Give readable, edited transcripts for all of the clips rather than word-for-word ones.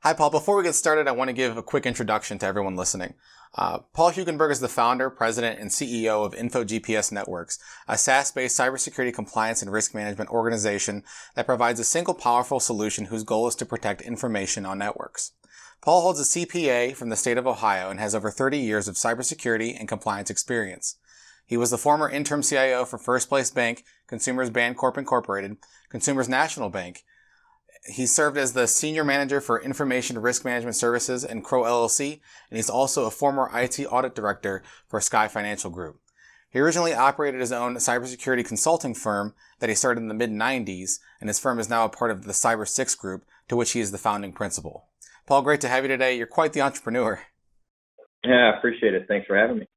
Hi, Paul. Before we get started, I want to give a quick introduction to everyone listening. Paul Hugenberg is the founder, president, and CEO of InfoGPS Networks, a SaaS-based cybersecurity compliance and risk management organization that provides a single powerful solution whose goal is to protect information on networks. Paul holds a CPA from the state of Ohio and has over 30 years of cybersecurity and compliance experience. He was the former interim CIO for First Place Bank, Consumers Bancorp Incorporated, Consumers National Bank. He served as the Senior Manager for Information Risk Management Services in Crow LLC, and he's also a former IT Audit Director for Sky Financial Group. He originally operated his own cybersecurity consulting firm that he started in the mid-90s, and his firm is now a part of the Cyber6 Group, to which he is the founding principal. Paul, great to have you today. You're quite the entrepreneur. Yeah, I appreciate it. Thanks for having me.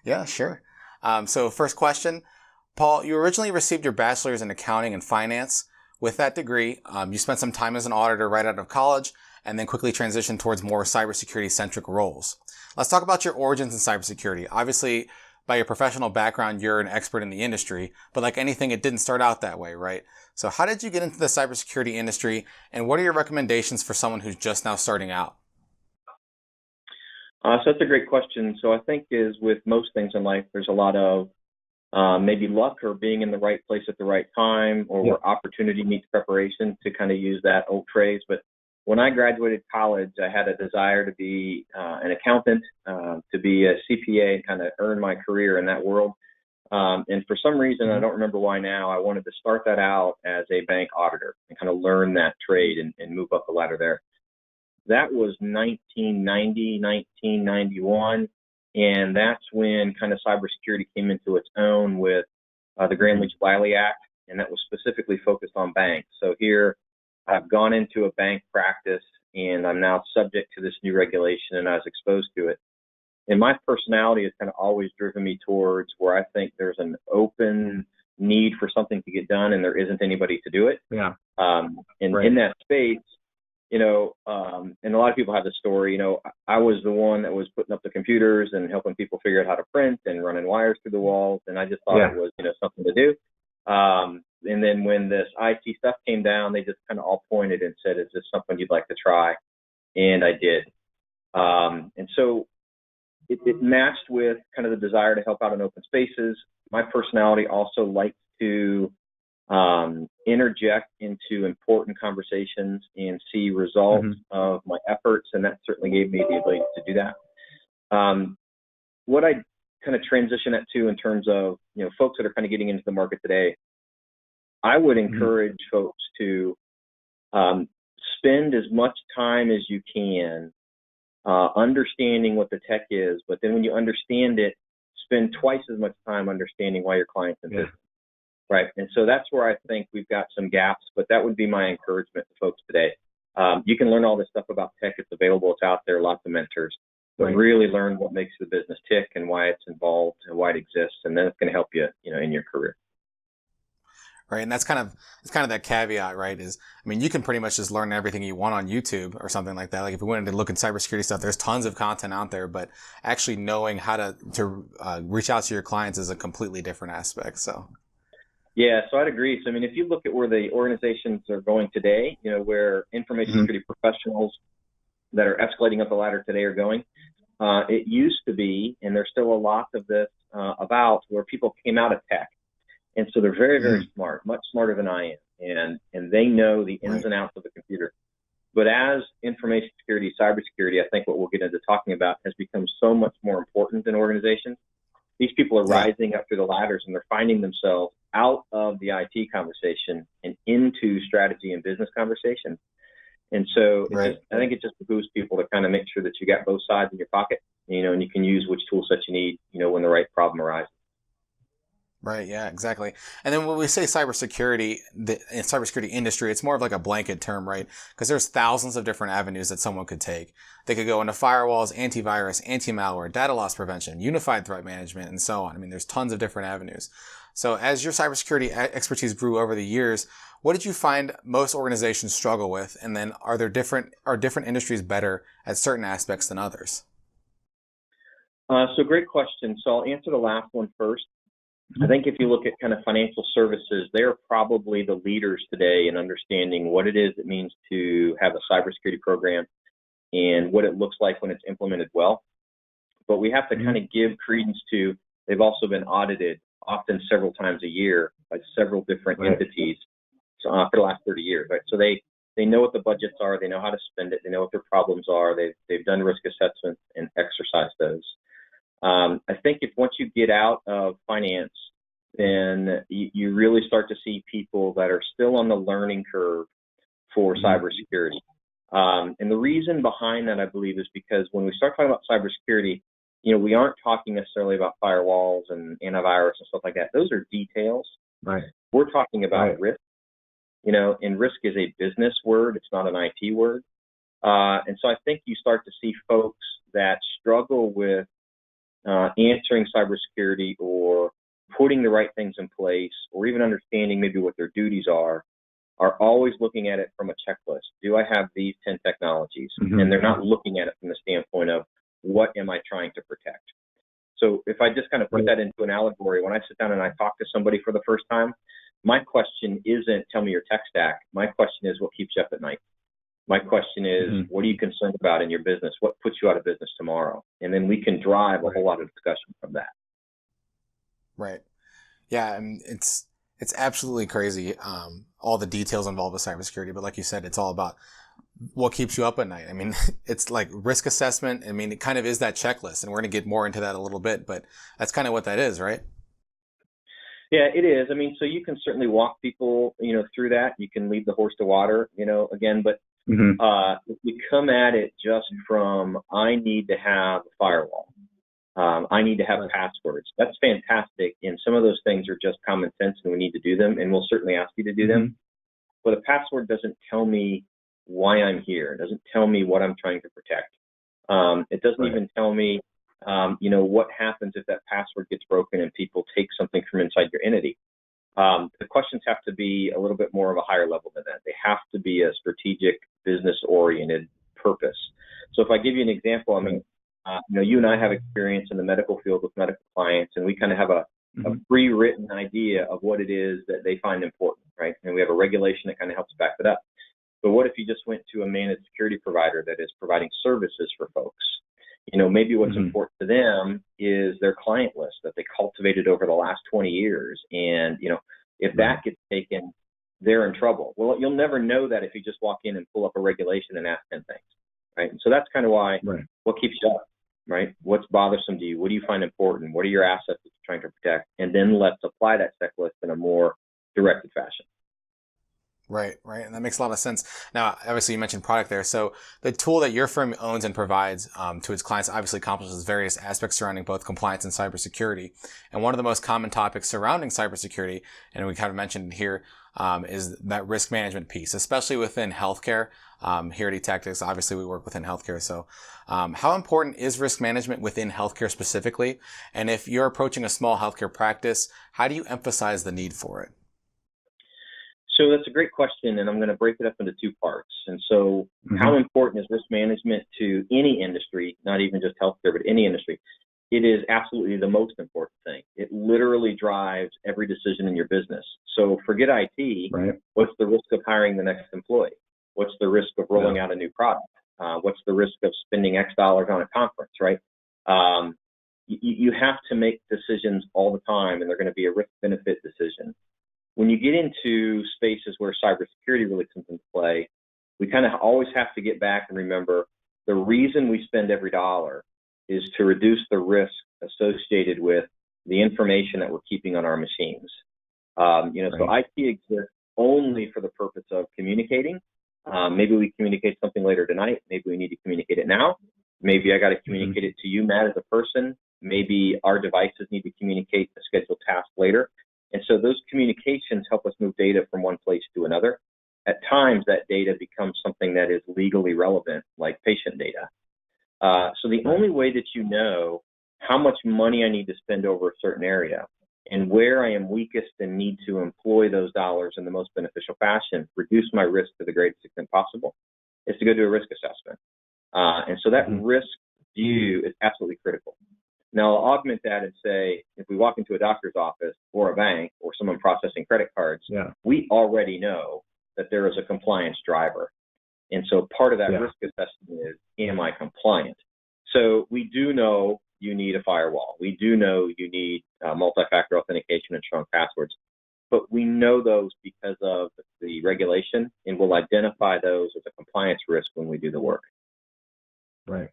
Yeah, sure. So first question, Paul, you originally received your bachelor's in accounting and finance. With that degree, you spent some time as an auditor right out of college and then quickly transitioned towards more cybersecurity-centric roles. Let's talk about your origins in cybersecurity. Obviously, by your professional background, you're an expert in the industry, but like anything, it didn't start out that way, right? So how did you get into the cybersecurity industry, and what are your recommendations for someone who's just now starting out? So that's a great question. So I think is with most things in life, there's a lot of maybe luck or being in the right place at the right time, or where opportunity meets preparation, to kind of use that old phrase. But when I graduated college, I had a desire to be an accountant, to be a CPA, and kind of earn my career in that world. And for some reason, I don't remember why now, I wanted to start that out as a bank auditor and kind of learn that trade and move up the ladder there. That was 1990, 1991. And that's when kind of cybersecurity came into its own with the Gramm-Leach-Bliley Act, and that was specifically focused on banks. So here I've gone into a bank practice, and I'm now subject to this new regulation, and I was exposed to it. And my personality has kind of always driven me towards where I think there's an open need for something to get done, and there isn't anybody to do it. Yeah. In that space, and a lot of people have this story, I was the one that was putting up the computers and helping people figure out how to print and running wires through the walls. And I just thought it was, something to do. And then when this IT stuff came down, they just kind of all pointed and said, is this something you'd like to try? And I did. And so it matched with kind of the desire to help out in open spaces. My personality also likes to interject into important conversations and see results of my efforts, and that certainly gave me the ability to do that. What I kind of transition that to in terms of folks that are kind of getting into the market today, I would encourage folks to spend as much time as you can understanding what the tech is, but then when you understand it, spend twice as much time understanding why your client's in business. Right. And so that's where I think we've got some gaps, but that would be my encouragement to folks today. You can learn all this stuff about tech. It's available. It's out there. Lots of mentors. But really learn what makes the business tick and why it's involved and why it exists. And then it's going to help you, in your career. Right. And it's kind of that caveat, right? You can pretty much just learn everything you want on YouTube or something like that. Like if you wanted to look at cybersecurity stuff, there's tons of content out there, but actually knowing how to reach out to your clients is a completely different aspect. So. Yeah, so I'd agree. So, if you look at where the organizations are going today, where information security professionals that are escalating up the ladder today are going, it used to be, and there's still a lot of this about, where people came out of tech. And so they're very, very smart, much smarter than I am. And they know the ins and outs of the computer. But as information security, cybersecurity, I think what we'll get into talking about has become so much more important in organizations. These people are rising up through the ladders, and they're finding themselves out of the IT conversation and into strategy and business conversation. And so I think it just behooves people to kind of make sure that you got both sides in your pocket, and you can use which tool set you need, when the right problem arises. Right. Yeah, exactly. And then when we say cybersecurity, the cybersecurity industry, it's more of like a blanket term, right? Because there's thousands of different avenues that someone could take. They could go into firewalls, antivirus, anti-malware, data loss prevention, unified threat management, and so on. There's tons of different avenues. So as your cybersecurity expertise grew over the years, what did you find most organizations struggle with? And then are different industries better at certain aspects than others? So great question. So I'll answer the last one first. I think if you look at kind of financial services, they're probably the leaders today in understanding what it is it means to have a cybersecurity program and what it looks like when it's implemented well. But we have to kind of give credence to, they've also been audited often several times a year by several different entities for the last 30 years, right? So they know what the budgets are, they know how to spend it, they know what their problems are, they've done risk assessments and exercised those. I think if once you get out of finance, then you really start to see people that are still on the learning curve for cybersecurity. And the reason behind that, I believe, is because when we start talking about cybersecurity, we aren't talking necessarily about firewalls and antivirus and stuff like that. Those are details. Right. We're talking about risk. And risk is a business word. It's not an IT word. And so I think you start to see folks that struggle with answering cybersecurity or putting the right things in place or even understanding maybe what their duties are always looking at it from a checklist. Do I have these 10 technologies? And they're not looking at it from the standpoint of what am I trying to protect? So if I just kind of put that into an allegory, when I sit down and I talk to somebody for the first time, my question isn't tell me your tech stack. My question is what keeps you up at night? My question is, what are you concerned about in your business? What puts you out of business tomorrow? And then we can drive a whole lot of discussion from that. Right. Yeah, and it's absolutely crazy, all the details involved with cybersecurity. But like you said, it's all about what keeps you up at night. I mean, it's like risk assessment. I mean, it kind of is that checklist, and we're going to get more into that a little bit, but that's kind of what that is, right? Yeah, it is. I mean, so you can certainly walk people, through that. You can lead the horse to water, again, but if we come at it just from, I need to have a firewall. I need to have passwords. That's fantastic. And some of those things are just common sense and we need to do them. And we'll certainly ask you to do them. But a password doesn't tell me why I'm here. It doesn't tell me what I'm trying to protect. It doesn't even tell me, what happens if that password gets broken and people take something from inside your entity. The questions have to be a little bit more of a higher level than that. They have to be a strategic, business-oriented purpose. So if I give you an example, I mean, you and I have experience in the medical field with medical clients, and we kind of have a pre-written idea of what it is that they find important, right? And we have a regulation that kind of helps back it up. But what if you just went to a managed security provider that is providing services for folks? Maybe what's important to them is their client list that they cultivated over the last 20 years. And, if that gets taken, they're in trouble. Well, you'll never know that if you just walk in and pull up a regulation and ask 10 things, right? And so that's kind of why what keeps you up, right? What's bothersome to you? What do you find important? What are your assets that you're trying to protect? And then let's apply that checklist in a more directed fashion. Right. And that makes a lot of sense. Now, obviously, you mentioned product there. So the tool that your firm owns and provides to its clients obviously accomplishes various aspects surrounding both compliance and cybersecurity. And one of the most common topics surrounding cybersecurity, and we kind of mentioned here, is that risk management piece, especially within healthcare. Here at Etactics, obviously, we work within healthcare. So how important is risk management within healthcare specifically? And if you're approaching a small healthcare practice, how do you emphasize the need for it? So that's a great question, and I'm going to break it up into two parts. And so how important is risk management to any industry, not even just healthcare, but any industry? It is absolutely the most important thing. It literally drives every decision in your business. So forget IT. What's the risk of hiring the next employee? What's the risk of rolling out a new product? What's the risk of spending X dollars on a conference, right? You have to make decisions all the time, and they're going to be a risk-benefit decision. When you get into spaces where cybersecurity really comes into play, we kind of always have to get back and remember the reason we spend every dollar is to reduce the risk associated with the information that we're keeping on our machines. So IT exists only for the purpose of communicating. Maybe we communicate something later tonight. Maybe we need to communicate it now. Maybe I got to communicate it to you, Matt, as a person. Maybe our devices need to communicate a scheduled task later. And so those communications help us move data from one place to another. At times, that data becomes something that is legally relevant, like patient data. So the only way that you know how much money I need to spend over a certain area and where I am weakest and need to employ those dollars in the most beneficial fashion, reduce my risk to the greatest extent possible, is to go do a risk assessment. And so that risk view is absolutely critical. Now, I'll augment that and say, if we walk into a doctor's office or a bank or someone processing credit cards, we already know that there is a compliance driver. And so part of that risk assessment is, am I compliant? So we do know you need a firewall. We do know you need multi-factor authentication and strong passwords. But we know those because of the regulation, and we'll identify those as a compliance risk when we do the work. Right.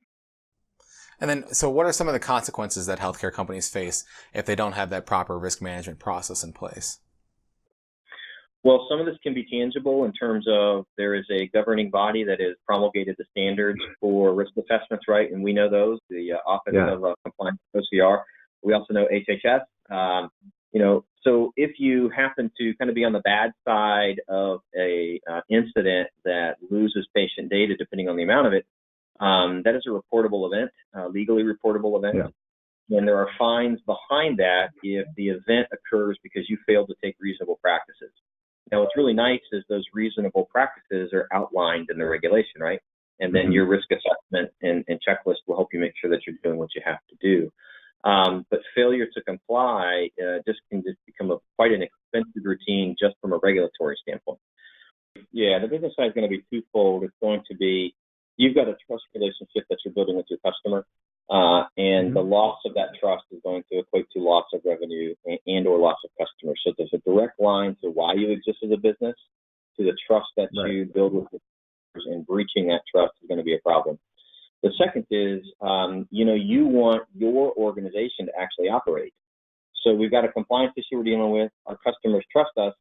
And then, so what are some of the consequences that healthcare companies face if they don't have that proper risk management process in place? Well, some of this can be tangible in terms of there is a governing body that has promulgated the standards for risk assessments, right? And we know those, the Office of Compliance OCR. We also know HHS. So if you happen to kind of be on the bad side of a incident that loses patient data, depending on the amount of it, that is a reportable event, legally reportable event. Yeah. And there are fines behind that if the event occurs because you failed to take reasonable practices. Now, what's really nice is those reasonable practices are outlined in the regulation, right? And then your risk assessment and checklist will help you make sure that you're doing what you have to do. But failure to comply can become quite an expensive routine just from a regulatory standpoint. Yeah, the business side is going to be twofold. It's going to be, you've got a trust relationship that you're building with your customer, and the loss of that trust is going to equate to loss of revenue and or loss of customers. So there's a direct line to why you exist as a business, to the trust that you build with your customers, and breaching that trust is going to be a problem. The second is, you want your organization to actually operate. So we've got a compliance issue we're dealing with. Our customers trust us,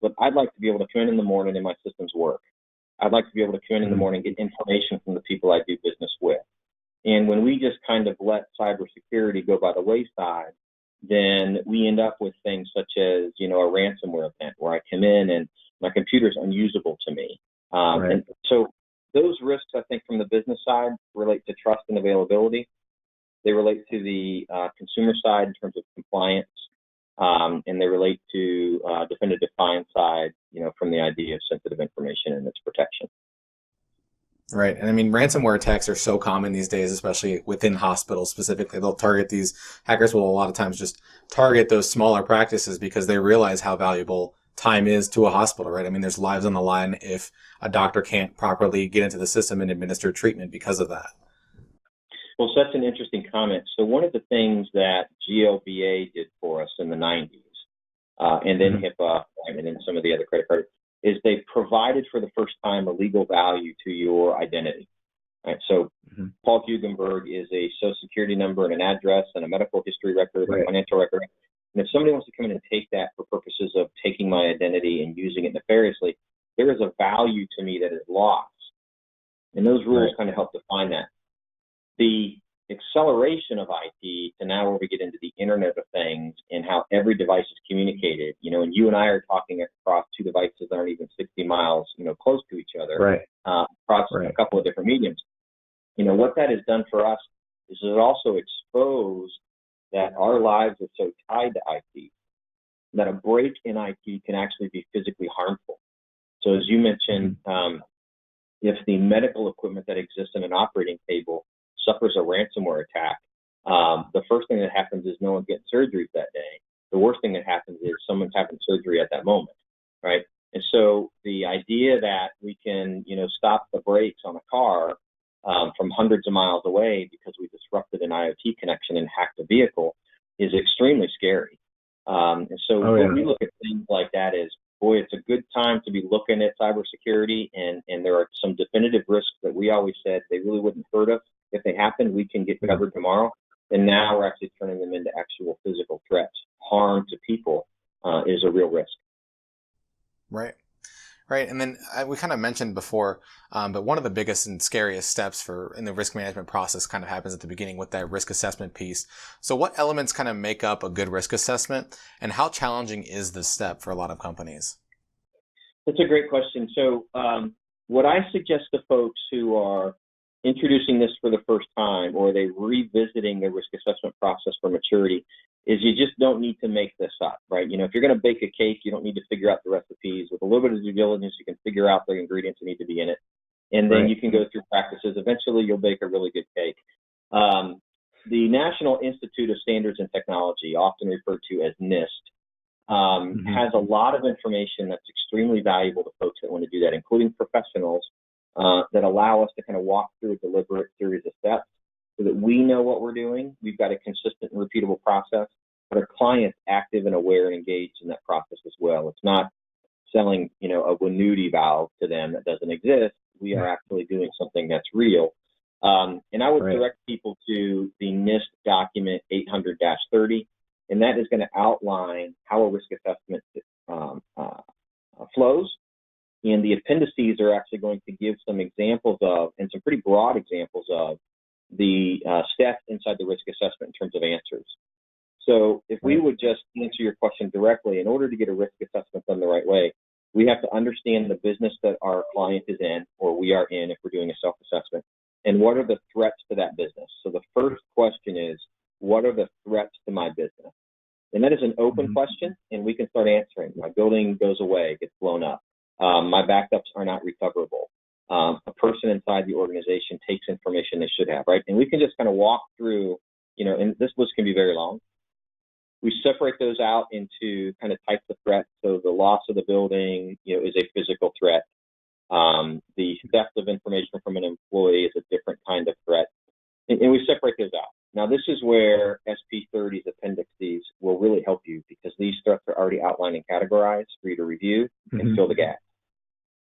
but I'd like to be able to come in the morning and my systems work. I'd like to be able to come in the morning and get information from the people I do business with. And when we just kind of let cybersecurity go by the wayside, then we end up with things such as, a ransomware event where I come in and my computer is unusable to me. And so those risks, I think, from the business side relate to trust and availability. They relate to the consumer side in terms of compliance, and they relate to defendant defiant side, from the idea of sensitive information and its protection. Right. And I mean, ransomware attacks are so common these days, especially within hospitals specifically. They'll target these hackers will a lot of times just target those smaller practices because they realize how valuable time is to a hospital, right? I mean, there's lives on the line if a doctor can't properly get into the system and administer treatment because of that. Well, so that's an interesting comment. So one of the things that GLBA did for us in the 90s, and then HIPAA, and then some of the other credit cards, is they provided for the first time a legal value to your identity. Right? So Paul Hugenberg is a social security number and an address and a medical history record, a financial record. And if somebody wants to come in and take that for purposes of taking my identity and using it nefariously, there is a value to me that is lost. And those rules kind of help define that. The acceleration of IT to now where we get into the Internet of Things and how every device is communicated, and you and I are talking across two devices that aren't even 60 miles, close to each other, across a couple of different mediums. What that has done for us is it also exposed that our lives are so tied to IT that a break in IT can actually be physically harmful. So as you mentioned, if the medical equipment that exists in an operating table suffers a ransomware attack, the first thing that happens is no one's getting surgery that day. The worst thing that happens is someone's having surgery at that moment, right? And so the idea that we can, stop the brakes on a car from hundreds of miles away because we disrupted an IoT connection and hacked a vehicle is extremely scary. And so when we look at things like that is, boy, it's a good time to be looking at cybersecurity, and there are some definitive risks that we always said they really wouldn't hurt us. If they happen, we can get covered tomorrow. And now we're actually turning them into actual physical threats. Harm to people is a real risk. Right. And then we kind of mentioned before, but one of the biggest and scariest steps in the risk management process kind of happens at the beginning with that risk assessment piece. So what elements kind of make up a good risk assessment, and how challenging is this step for a lot of companies? That's a great question. So what I suggest to folks who are introducing this for the first time, or they revisiting their risk assessment process for maturity, is you just don't need to make this up, right? If you're going to bake a cake, you don't need to figure out the recipes. With a little bit of due diligence, you can figure out the ingredients that need to be in it. And then you can go through practices. Eventually, you'll bake a really good cake. the National Institute of Standards and Technology, often referred to as NIST, has a lot of information that's extremely valuable to folks that want to do that, including professionals that allow us to kind of walk through a deliberate series of steps so that we know what we're doing. We've got a consistent and repeatable process, but our clients active and aware and engaged in that process as well. It's not selling, a Winuti valve to them that doesn't exist. We are actually doing something that's real. And I would direct people to the NIST document 800-30, and that is going to outline how a risk assessment flows. And the appendices are actually going to give some examples of, and some pretty broad examples of, the steps inside the risk assessment in terms of answers. So if we would just answer your question directly, in order to get a risk assessment done the right way, we have to understand the business that our client is in, or we are in if we're doing a self-assessment, and what are the threats to that business. So the first question is, what are the threats to my business? And that is an open question, and we can start answering. My building goes away, gets blown up. My backups are not recoverable. A person inside the organization takes information they should have, right? And we can just kind of walk through, and this list can be very long. We separate those out into kind of types of threats. So the loss of the building, is a physical threat. The theft of information from an employee is a different kind of threat. And we separate those out. Now, this is where SP30's appendices will really help you, because these threats are already outlined and categorized for you to review and fill the gaps.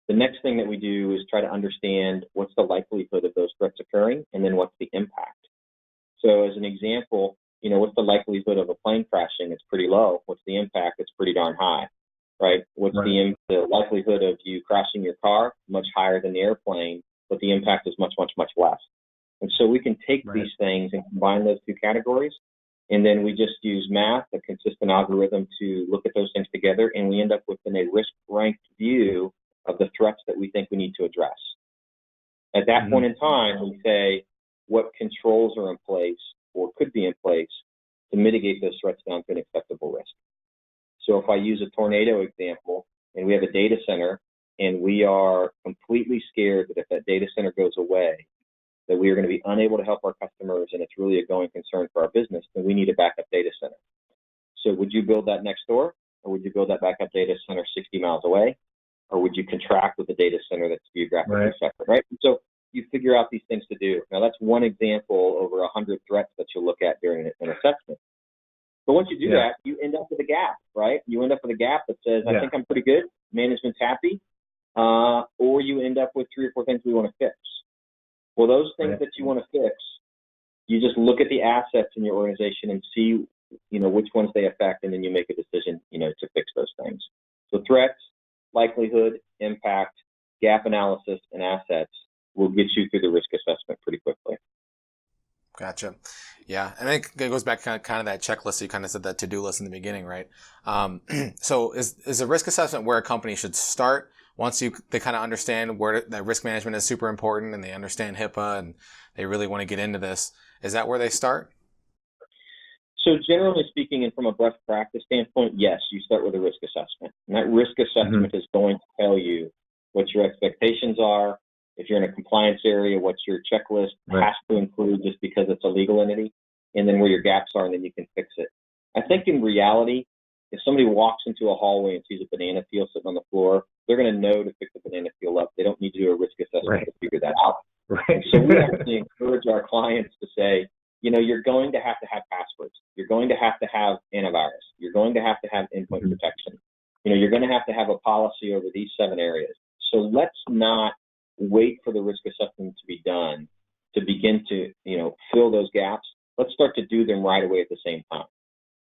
The next thing that we do is try to understand what's the likelihood of those threats occurring, and then what's the impact. So as an example, what's the likelihood of a plane crashing? It's pretty low. What's the impact? It's pretty darn high, right? What's the likelihood of you crashing your car? Much higher than the airplane, but the impact is much, much, much less. And so we can take these things and combine those two categories, and then we just use math, a consistent algorithm, to look at those things together, and we end up with a risk-ranked view of the threats that we think we need to address. At that point in time, we say what controls are in place or could be in place to mitigate those threats down to an acceptable risk. So if I use a tornado example, and we have a data center, and we are completely scared that if that data center goes away, that we are going to be unable to help our customers, and it's really a going concern for our business, then we need a backup data center. So would you build that next door, or would you build that backup data center 60 miles away, or would you contract with a data center that's geographically separate, right? So you figure out these things to do. Now, that's one example over 100 threats that you'll look at during an assessment. But once you do that, you end up with a gap, right? You end up with a gap that says, I think I'm pretty good, management's happy, or you end up with 3 or 4 things we want to fix. Well, those things that you want to fix, you just look at the assets in your organization and see, which ones they affect, and then you make a decision, to fix those things. So threats, likelihood, impact, gap analysis, and assets will get you through the risk assessment pretty quickly. Gotcha. Yeah. And I think it goes back kind of that checklist. You kind of said that to-do list in the beginning, right? So is a risk assessment where a company should start once they kind of understand where that risk management is super important, and they understand HIPAA, and they really want to get into this? Is that where they start? So generally speaking, and from a best practice standpoint, yes, you start with a risk assessment. And that risk assessment is going to tell you what your expectations are. If you're in a compliance area, what your checklist has to include, just because it's a legal entity, and then where your gaps are, and then you can fix it. I think in reality, if somebody walks into a hallway and sees a banana peel sitting on the floor, they're going to know to pick the banana peel up. They don't need to do a risk assessment to figure that out. So we actually encourage our clients to say, you're going to have passwords. You're going to have antivirus. You're going to have endpoint protection. You're going to have a policy over these 7 areas. So let's not wait for the risk assessment to be done to begin to, fill those gaps. Let's start to do them right away at the same time.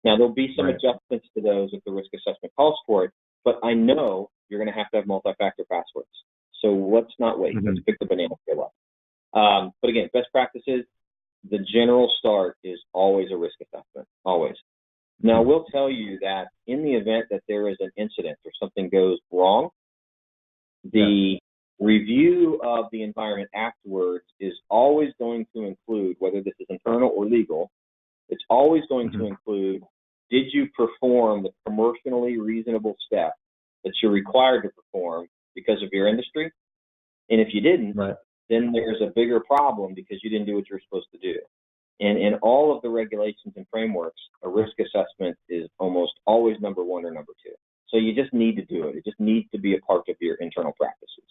Now, there'll be some adjustments to those if the risk assessment calls for it, but I know you're going to have multi-factor passwords. So let's not wait. Let's pick the banana peel up. But again, best practices, the general start is always a risk assessment, always. Now, we'll tell you that in the event that there is an incident or something goes wrong, the review of the environment afterwards is always going to include, whether this is internal or legal, it's always going to include, did you perform the commercially reasonable step that you're required to perform because of your industry? And if you didn't, then there's a bigger problem because you didn't do what you're supposed to do. And in all of the regulations and frameworks, a risk assessment is almost always number one or number two. So you just need to do it. It just needs to be a part of your internal practices.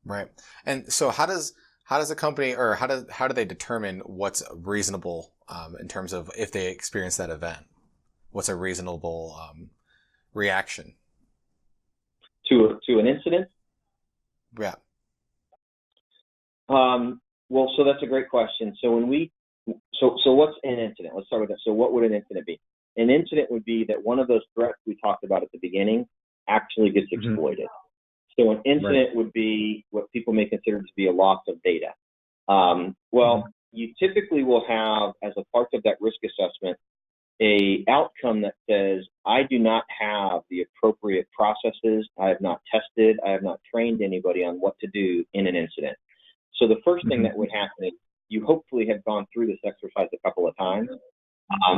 Right. And so how does a company, or how do they determine what's reasonable in terms of if they experience that event? What's a reasonable reaction to an incident? Yeah. Well, so that's a great question. So what's an incident? Let's start with that. So what would an incident be? An incident would be that one of those threats we talked about at the beginning actually gets exploited. So an incident would be what people may consider to be a loss of data. You typically will have, as a part of that risk assessment, a outcome that says, I do not have the appropriate processes. I have not tested. I have not trained anybody on what to do in an incident. So the first thing that would happen is you hopefully have gone through this exercise a couple of times,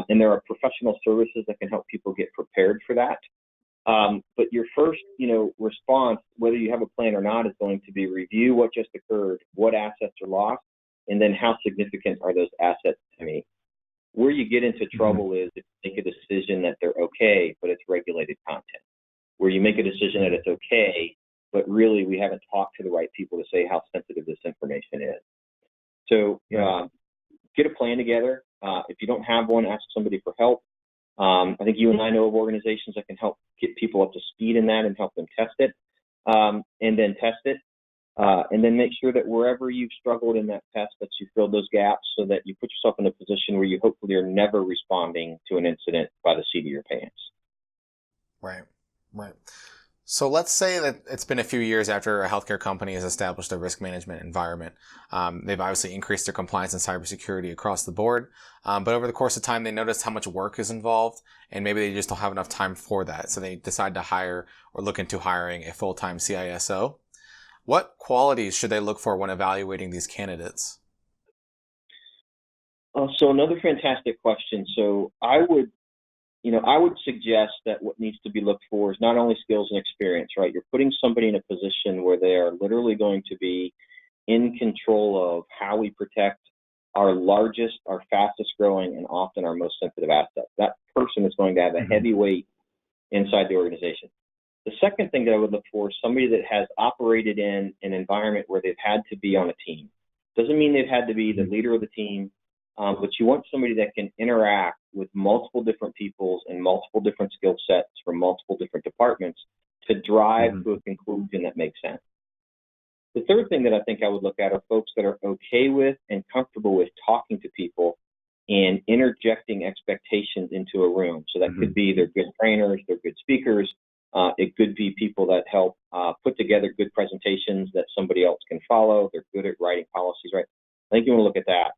and there are professional services that can help people get prepared for that. But your first, response, whether you have a plan or not, is going to be review what just occurred, what assets are lost, and then how significant are those assets to me. Where you get into trouble is if you make a decision that they're okay, but it's regulated content. Where you make a decision that it's okay, but really we haven't talked to the right people to say how sensitive this information is. So get a plan together. If you don't have one, ask somebody for help. I think you and I know of organizations that can help get people up to speed in that and help them test it, and then test it. And then make sure that wherever you've struggled in that test, that you fill those gaps so that you put yourself in a position where you hopefully are never responding to an incident by the seat of your pants. Right. So let's say that it's been a few years after a healthcare company has established a risk management environment. They've obviously increased their compliance and cybersecurity across the board. But over the course of time, they noticed how much work is involved, and maybe they just don't have enough time for that. So they decide to hire or look into hiring a full-time CISO. What qualities should they look for when evaluating these candidates? So another fantastic question. So I would suggest that what needs to be looked for is not only skills and experience, right? You're putting somebody in a position where they are literally going to be in control of how we protect our largest, our fastest growing, and often our most sensitive assets. That person is going to have a heavy weight inside the organization. The second thing that I would look for is somebody that has operated in an environment where they've had to be on a team. Doesn't mean they've had to be the leader of the team, but you want somebody that can interact with multiple different peoples and multiple different skill sets from multiple different departments to drive to a conclusion that makes sense. The third thing that I think I would look at are folks that are okay with and comfortable with talking to people and interjecting expectations into a room. So that could be they're good trainers, they're good speakers. It could be people that help put together good presentations that somebody else can follow. They're good at writing policies, right? I think you want to look at that.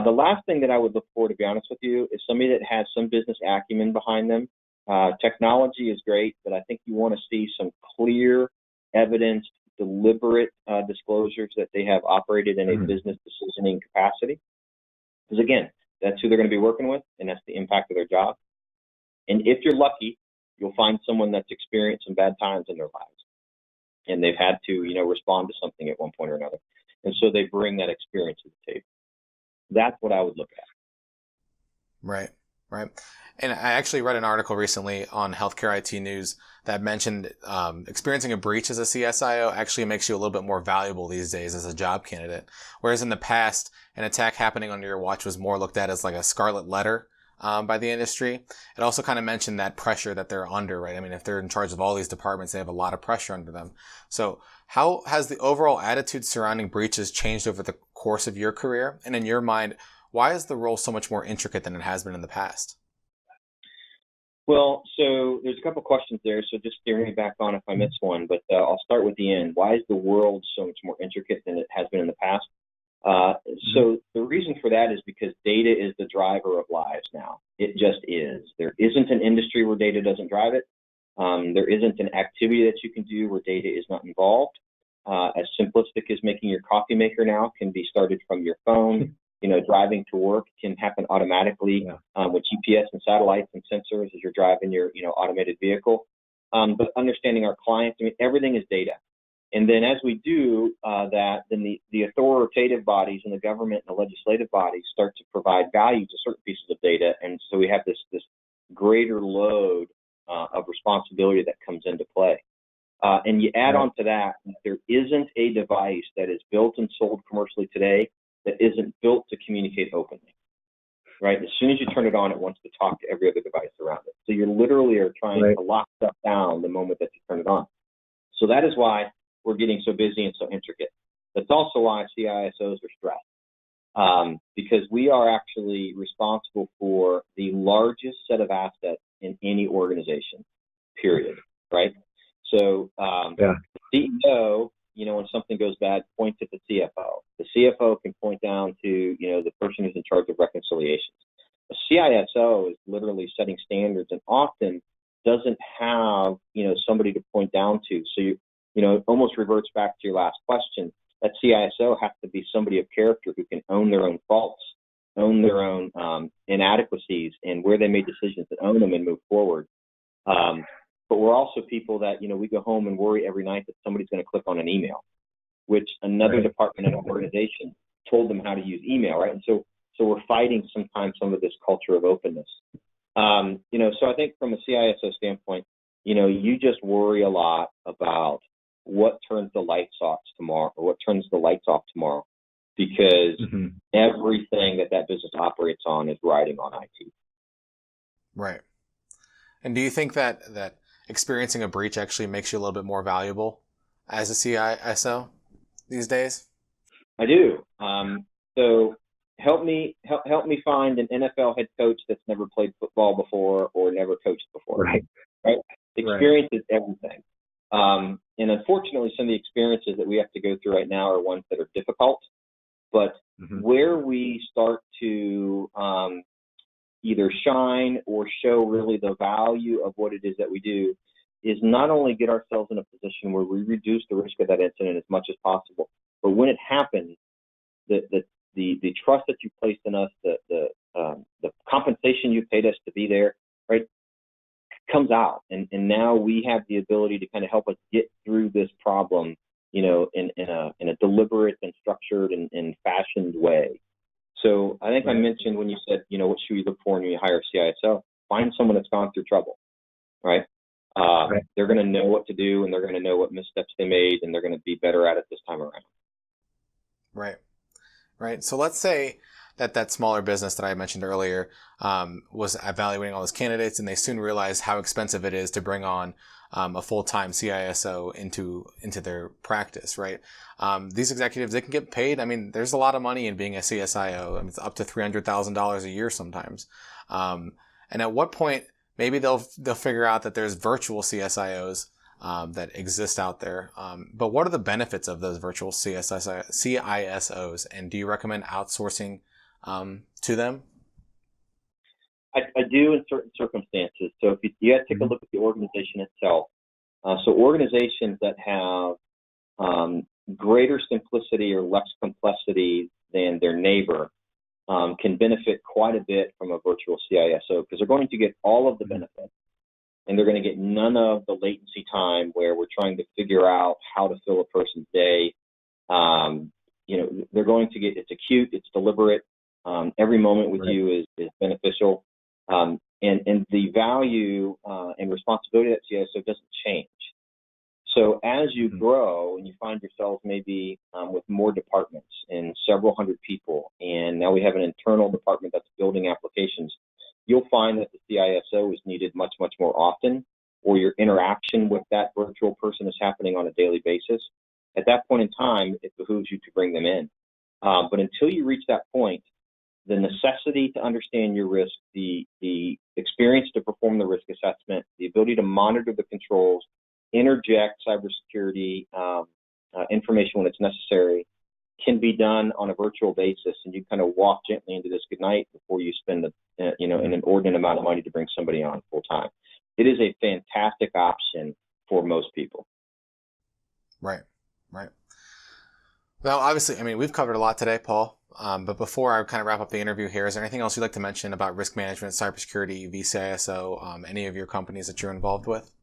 The last thing that I would look for, to be honest with you, is somebody that has some business acumen behind them. Technology is great, but I think you want to see some clear, evidenced, deliberate disclosures that they have operated in a business decisioning capacity. Because again, that's who they're going to be working with, and that's the impact of their job. And if you're lucky, you'll find someone that's experienced some bad times in their lives, and they've had to, respond to something at one point or another. And so they bring that experience to the table. That's what I would look at. Right. And I actually read an article recently on Healthcare IT News that mentioned experiencing a breach as a CSIO actually makes you a little bit more valuable these days as a job candidate. Whereas in the past, an attack happening under your watch was more looked at as like a scarlet letter by the industry. It also kind of mentioned that pressure that they're under, right? I mean, if they're in charge of all these departments, they have a lot of pressure under them. So how has the overall attitude surrounding breaches changed over the course of your career? And in your mind, why is the role so much more intricate than it has been in the past? Well, so there's a couple questions there, so just steer me back on if I miss one, but I'll start with the end. Why is the world so much more intricate than it has been in the past? So the reason for that is because data is the driver of lives now. It just is. There isn't an industry where data doesn't drive it. There isn't an activity that you can do where data is not involved. As simplistic as making your coffee maker now can be started from your phone. Driving to work can happen automatically with GPS and satellites and sensors as you're driving your automated vehicle. But understanding our clients, everything is data. And then as we do that, then the authoritative bodies and the government and the legislative bodies start to provide value to certain pieces of data. And so we have this greater load of responsibility that comes into play. And you add on to that, there isn't a device that is built and sold commercially today that isn't built to communicate openly, right? As soon as you turn it on, it wants to talk to every other device around it. So you literally are trying to lock stuff down the moment that you turn it on. So that is why we're getting so busy and so intricate. That's also why CISOs are stressed, because we are actually responsible for the largest set of assets in any organization, period, right? So the CEO, when something goes bad, points at the CFO. The CFO can point down to, the person who's in charge of reconciliations. A CISO is literally setting standards and often doesn't have, somebody to point down to. So it almost reverts back to your last question. That CISO has to be somebody of character who can own their own faults, own their own inadequacies, and where they made decisions and own them and move forward. But we're also people that, we go home and worry every night that somebody's going to click on an email, which another department in an organization told them how to use email, right? And so we're fighting sometimes some of this culture of openness. So I think from a CISO standpoint, you just worry a lot about what turns the lights off tomorrow, because everything that business operates on is riding on IT. Right. And do you think that experiencing a breach actually makes you a little bit more valuable as a CISO these days? I do. So help me find an NFL head coach that's never played football before or never coached before. Right. Experience is everything. And unfortunately, some of the experiences that we have to go through right now are ones that are difficult. But where we start to either shine or show really the value of what it is that we do is not only get ourselves in a position where we reduce the risk of that incident as much as possible, but when it happens, the trust that you placed in us, the compensation you paid us to be there, right, comes out, and now we have the ability to kind of help us get through this problem, in a deliberate and structured and fashioned way. So I think I mentioned when you said, what should we look for when you hire a CISO? Find someone that's gone through trouble, right? They're going to know what to do, and they're going to know what missteps they made, and they're going to be better at it this time around. Right. So let's say that smaller business that I mentioned earlier was evaluating all those candidates, and they soon realized how expensive it is to bring on a full-time CISO into their practice, right? These executives, they can get paid. I mean, there's a lot of money in being a CSIO. I mean, it's up to $300,000 a year sometimes. And at what point, maybe they'll figure out that there's virtual CSIOs that exist out there. But what are the benefits of those virtual CISOs? And do you recommend outsourcing to them? I do in certain circumstances. So if you have to take a look at the organization itself. So organizations that have greater simplicity or less complexity than their neighbor can benefit quite a bit from a virtual CISO because they're going to get all of the benefits, and they're going to get none of the latency time where we're trying to figure out how to fill a person's day. They're going to get, it's acute, it's deliberate. Every moment with you is beneficial. And the value and responsibility of that CISO doesn't change. So as you grow and you find yourself maybe with more departments and several hundred people, and now we have an internal department that's building applications, you'll find that the CISO is needed much, much more often, or your interaction with that virtual person is happening on a daily basis. At that point in time, it behooves you to bring them in. But until you reach that point, the necessity to understand your risk, the experience to perform the risk assessment, the ability to monitor the controls, interject cybersecurity information when it's necessary, can be done on a virtual basis, and you kind of walk gently into this good night before you spend an inordinate amount of money to bring somebody on full time. It is a fantastic option for most people. Right. Well, obviously, I mean, we've covered a lot today, Paul. But before I kind of wrap up the interview here, is there anything else you'd like to mention about risk management, cybersecurity, VCISO, any of your companies that you're involved with?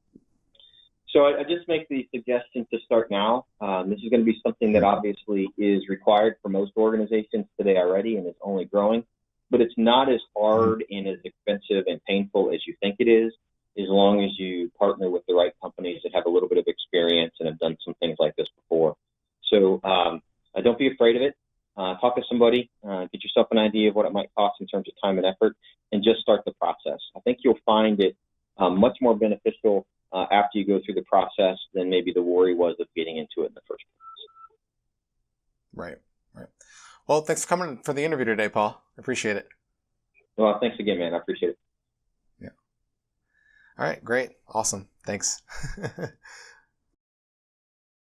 So I just make the suggestion to start now. This is going to be something that obviously is required for most organizations today already and is only growing, but it's not as hard and as expensive and painful as you think it is, as long as you partner with the right companies that have a little bit of experience and have done some things like this before. So don't be afraid of it. Talk to somebody, get yourself an idea of what it might cost in terms of time and effort, and just start the process. I think you'll find it much more beneficial after you go through the process than maybe the worry was of getting into it in the first place. Right. Well, thanks for coming for the interview today, Paul. I appreciate it. Well, thanks again, man. I appreciate it. Yeah. All right, great. Awesome. Thanks.